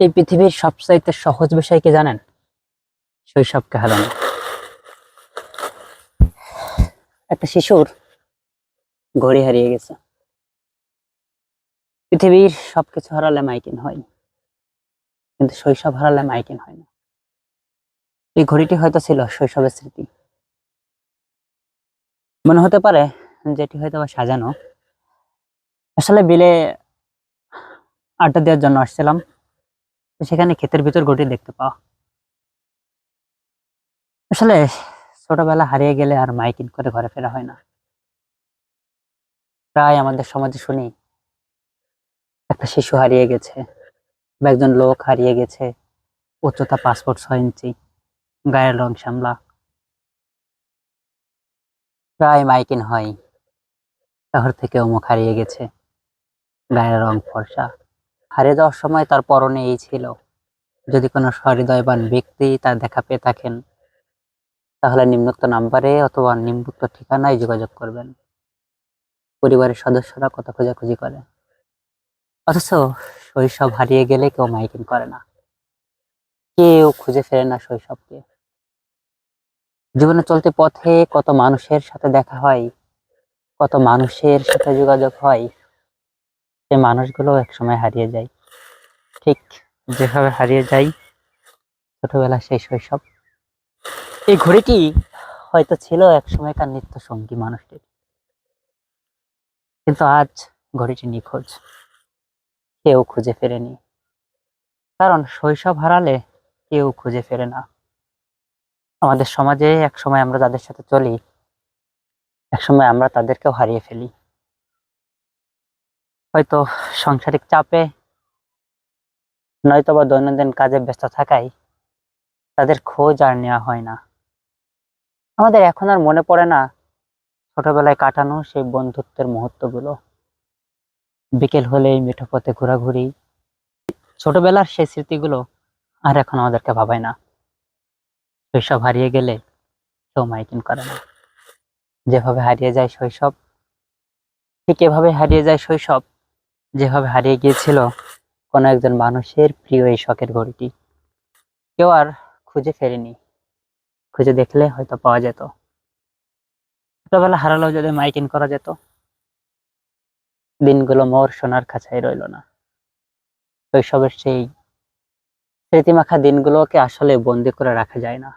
এই পৃথিবীর সবচাইতে সহজ বিষয় কি জানেন? শৈশবকে হারানো। একটা শিশুর ঘড়ি হারিয়ে গেছে। পৃথিবীর সবকিছু হারালে মাইকিন হয়, কিন্তু শৈশব হারালে মাইকিন হয় না। এই ঘড়িটি হয়তো ছিল শৈশবের স্মৃতি। মনে হতে পারে যেটি হয়তো বা সাজানো। আসলে বিলে আড্ডা দেওয়ার জন্য আসছিলাম, তো সেখানে ক্ষেতের ভিতর ঘড়ি দেখতে পাওয়া। আসলে ছোটবেলা হারিয়ে গেলে আর মাইকিন করে ঘরে ফেরা হয় না। প্রায় আমাদের সমাজে শুনি একটা শিশু হারিয়ে গেছে, বা একজন লোক হারিয়ে গেছে, উচ্চতা 5 ফুট 6 ইঞ্চি, গায়ের রং শ্যামলা। প্রায় মাইকিন হয়, শহর থেকে অমুক হারিয়ে গেছে, গায়ের রং ফর্সা। হারিয়ে যাওয়ার সময় তার পরনে এই ছিল। যদি কোনো সহৃদয়বান ব্যক্তি তার দেখা পেয়ে থাকেন, তাহলে নিম্নোক্ত নাম্বারে অথবা নিম্নোক্ত ঠিকানায় যোগাযোগ করবেন। পরিবারের সদস্যরা কত খোঁজাখুঁজি করে, অথচ শৈশব হারিয়ে গেলে কেউ মাইকিন করে না। কেউ খুঁজে ফেরে না শৈশবকে। জীবনে চলতে পথে কত মানুষের সাথে দেখা হয়, কত মানুষের সাথে যোগাযোগ হয়, সে মানুষগুলো একসময় হারিয়ে যায়। ঠিক যেভাবে হারিয়ে যায় ছোটবেলা সেই শৈশব। এই ঘড়িটি হয়তো ছিল এক সময়কার নিত্য সঙ্গী মানুষটির, কিন্তু আজ ঘড়িটি নিখোঁজ। কেউ খুঁজে ফেরেনি, কারণ শৈশব হারালে কেউ খুঁজে ফেরে না। আমাদের সমাজে একসময় আমরা যাদের সাথে চলি, একসময় আমরা তাদেরকেও হারিয়ে ফেলি। হয়তো সাংসারিক চাপে, নয়তো বা দৈনন্দিন কাজে ব্যস্ত থাকায় তাদের খোঁজ আর নেওয়া হয় না। আমাদের এখন আর মনে পড়ে না ছোটবেলায় কাটানো সেই বন্ধুত্বের মুহূর্তগুলো। বিকেল হলেই মিঠো পথে ঘোরাঘুরি, ছোটবেলার সেই স্মৃতিগুলো আর এখন আমাদেরকে ভাবায় না। শৈশব হারিয়ে গেলে কেউ মাইকিন করে না। যেভাবে হারিয়ে যায় শৈশব, ঠিক এভাবে হারিয়ে যায় শৈশব, যেভাবে হারিয়ে গিয়েছিল কোনো একজন মানুষের প্রিয় এই শখের ঘড়িটি। কেউ আর খুঁজে ফেরেনি। খুঁজে দেখলে হয়তো পাওয়া যেত। ছোটবেলা হারালেও যদি মাইকিন করা যেত, দিনগুলো মোর সোনার খাঁচায় রইল না। শৈশবের সেই স্মৃতিমাখা দিনগুলোকে আসলে বন্দি করে রাখা যায় না।